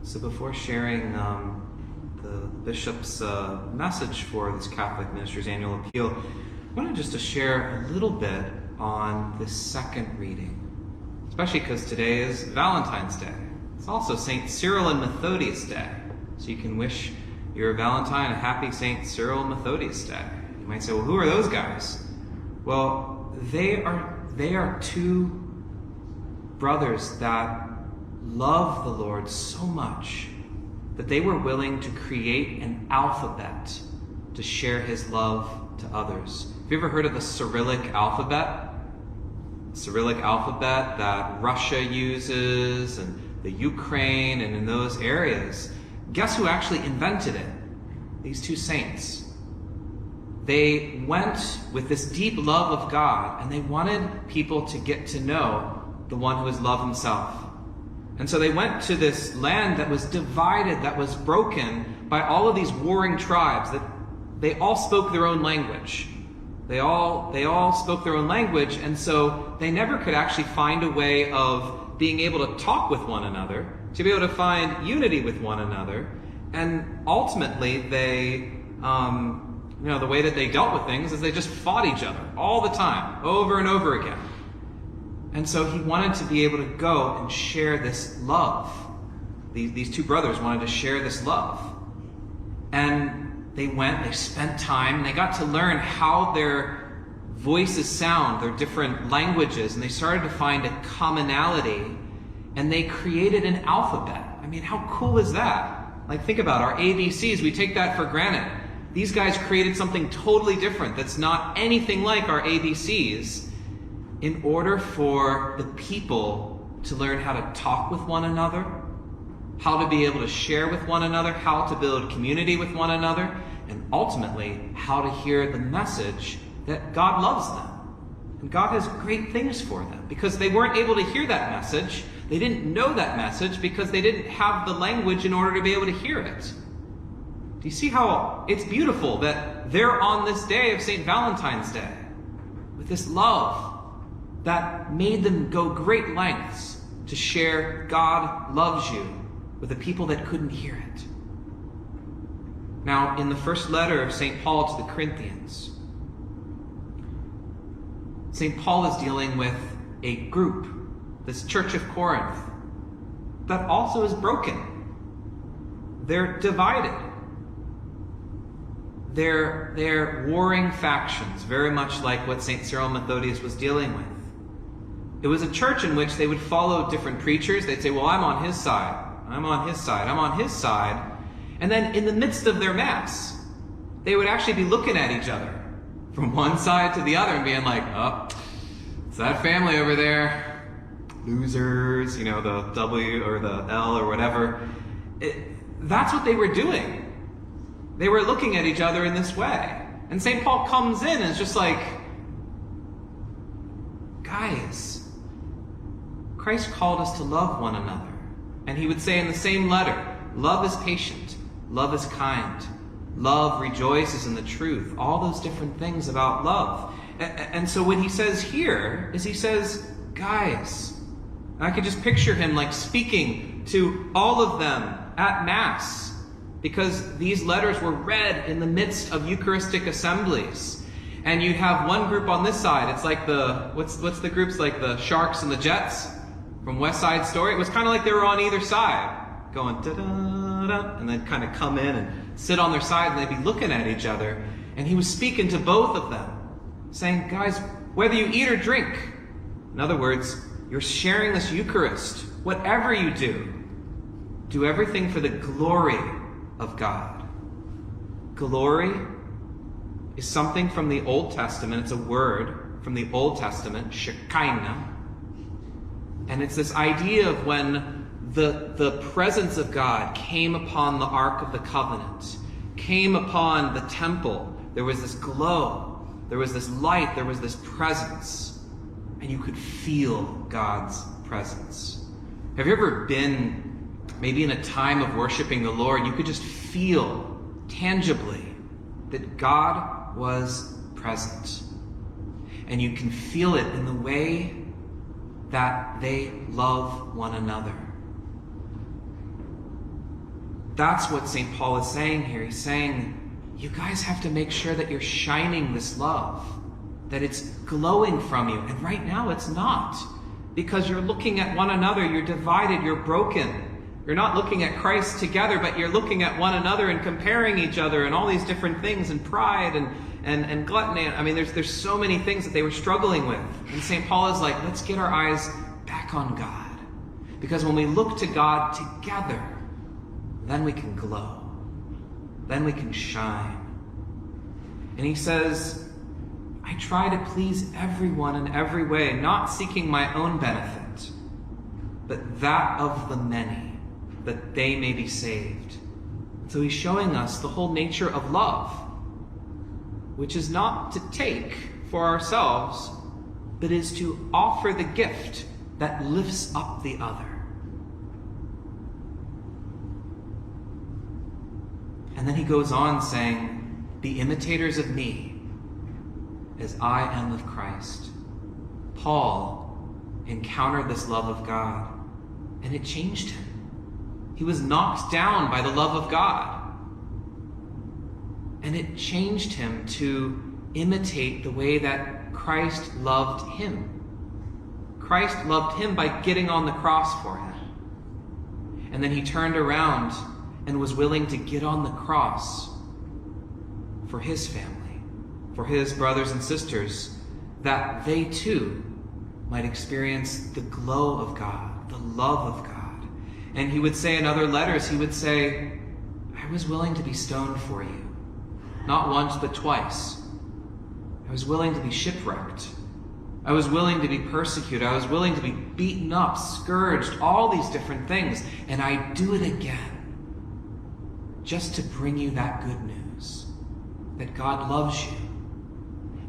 So before sharing the bishop's message for this Catholic Ministers' Annual Appeal, I wanted just to share a little bit on this second reading, especially because today is Valentine's Day. It's also St. Cyril and Methodius Day, so you can wish your Valentine a happy St. Cyril and Methodius Day. You might say, well, who are those guys? Well, they are two brothers that love the Lord so much that they were willing to create an alphabet to share his love to others. Have you ever heard of the Cyrillic alphabet? The Cyrillic alphabet that Russia uses and the Ukraine and in those areas. Guess who actually invented it? These two saints. They went with this deep love of God and they wanted people to get to know the one who is love himself. And so they went to this land that was divided, that was broken by all of these warring tribes, that they all spoke their own language. They all spoke their own language, and so they never could actually find a way of being able to talk with one another, to be able to find unity with one another. And ultimately they, the way that they dealt with things is they just fought each other all the time, over and over again. And so he wanted to be able to go and share this love. These two brothers wanted to share this love. And they went, they spent time, and they got to learn how their voices sound, their different languages, and they started to find a commonality, and they created an alphabet. I mean, how cool is that? Like, think about our ABCs, we take that for granted. These guys created something totally different that's not anything like our ABCs, in order for the people to learn how to talk with one another, how to be able to share with one another, how to build community with one another, and ultimately, how to hear the message that God loves them. And God has great things for them, because they weren't able to hear that message. They didn't know that message because they didn't have the language in order to be able to hear it. Do you see how it's beautiful that they're on this day of St. Valentine's Day with this love that made them go great lengths to share God loves you with the people that couldn't hear it. Now, in the first letter of St. Paul to the Corinthians, St. Paul is dealing with a group, this Church of Corinth, that also is broken. They're divided. They're warring factions, very much like what St. Cyril and Methodius was dealing with. It was a church in which they would follow different preachers. They'd say, well, I'm on his side. I'm on his side. I'm on his side. And then in the midst of their mass, they would actually be looking at each other from one side to the other and being like, oh, it's that family over there. Losers, the W or the L or whatever. That's what they were doing. They were looking at each other in this way. And St. Paul comes in and is just like, guys, Christ called us to love one another. And he would say in the same letter, love is patient, love is kind, love rejoices in the truth, all those different things about love. And so what he says here is he says, guys, I could just picture him like speaking to all of them at Mass, because these letters were read in the midst of Eucharistic assemblies. And you'd have one group on this side. It's like what's the groups, like the Sharks and the Jets from West Side Story? It was kind of like they were on either side, going da-da-da, and then kind of come in and sit on their side, and they'd be looking at each other. And he was speaking to both of them, saying, guys, whether you eat or drink, in other words, you're sharing this Eucharist, whatever you do everything for the glory of God. Glory is something from the Old Testament. It's a word from the Old Testament, Shekinah. And it's this idea of when the presence of God came upon the Ark of the Covenant, came upon the temple. There was this glow, there was this light, there was this presence. And you could feel God's presence. Have you ever been maybe in a time of worshiping the Lord, you could just feel tangibly that God was present. And you can feel it in the way that they love one another. That's what St. Paul is saying here. He's saying, you guys have to make sure that you're shining this love, that it's glowing from you. And right now it's not, because you're looking at one another, you're divided, you're broken. You're not looking at Christ together, but you're looking at one another and comparing each other and all these different things, and pride and gluttony. I mean, there's so many things that they were struggling with. And St. Paul is like, let's get our eyes back on God. Because when we look to God together, then we can glow. Then we can shine. And he says, I try to please everyone in every way, not seeking my own benefit, but that of the many, that they may be saved. So he's showing us the whole nature of love, which is not to take for ourselves, but is to offer the gift that lifts up the other. And then he goes on saying, be imitators of me as I am of Christ. Paul encountered this love of God, and it changed him. He was knocked down by the love of God. And it changed him to imitate the way that Christ loved him. Christ loved him by getting on the cross for him. And then he turned around and was willing to get on the cross for his family, for his brothers and sisters, that they too might experience the glow of God, the love of God. And he would say in other letters, he would say, I was willing to be stoned for you. Not once, but twice. I was willing to be shipwrecked. I was willing to be persecuted. I was willing to be beaten up, scourged, all these different things. And I do it again, just to bring you that good news, that God loves you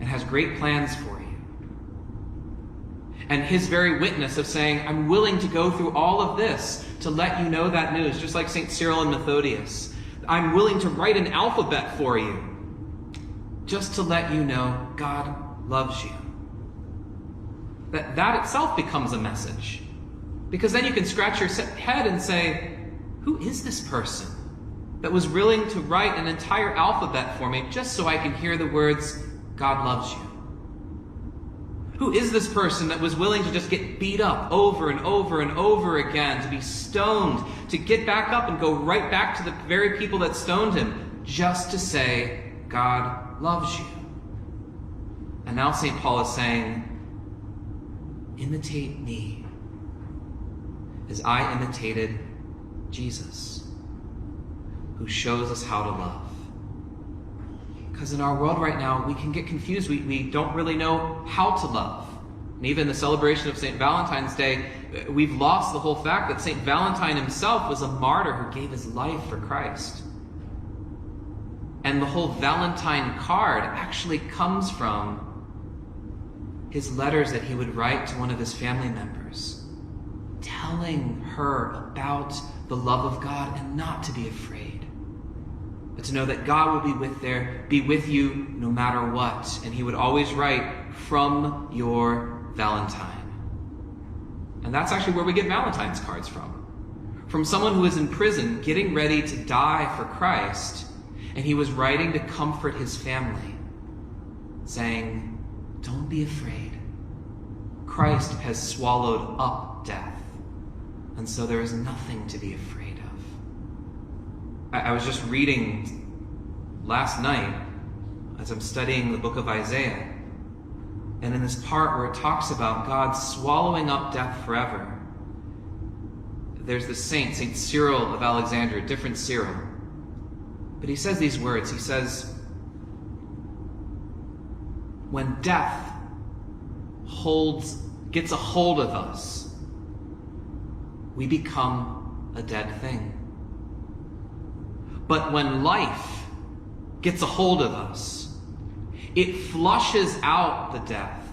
and has great plans for you. And his very witness of saying, I'm willing to go through all of this to let you know that news, just like St. Cyril and Methodius. I'm willing to write an alphabet for you, just to let you know God loves you. That itself becomes a message. Because then you can scratch your head and say, who is this person that was willing to write an entire alphabet for me just so I can hear the words, God loves you? Who is this person that was willing to just get beat up over and over and over again, to be stoned, to get back up and go right back to the very people that stoned him, just to say, God loves you? And now St. Paul is saying, imitate me as I imitated Jesus, who shows us how to love. Because in our world right now, we can get confused. We don't really know how to love. And even the celebration of St. Valentine's Day, we've lost the whole fact that St. Valentine himself was a martyr who gave his life for Christ. And the whole Valentine card actually comes from his letters that he would write to one of his family members, telling her about the love of God and not to be afraid, but to know that God will be with you no matter what. And he would always write, from your Valentine. And that's actually where we get Valentine's cards from someone who is in prison getting ready to die for Christ, and he was writing to comfort his family, saying, don't be afraid. Christ has swallowed up death, and so there is nothing to be afraid of. I was just reading last night as I'm studying the book of Isaiah, and in this part where it talks about God swallowing up death forever, there's this saint, St. Cyril of Alexandria, different Cyril, but he says these words. He says, when death gets a hold of us, we become a dead thing. But when life gets a hold of us, it flushes out the death,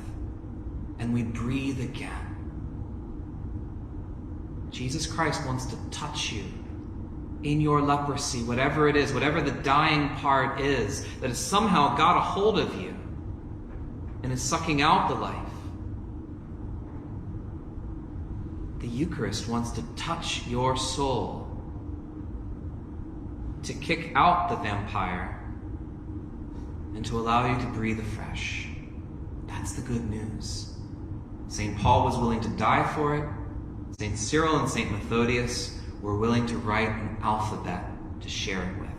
and we breathe again. Jesus Christ wants to touch you in your leprosy, whatever it is, whatever the dying part is, that has somehow got a hold of you and is sucking out the life. The Eucharist wants to touch your soul to kick out the vampire and to allow you to breathe afresh. That's the good news. St. Paul was willing to die for it. St. Cyril and St. Methodius were willing to write an alphabet to share it with.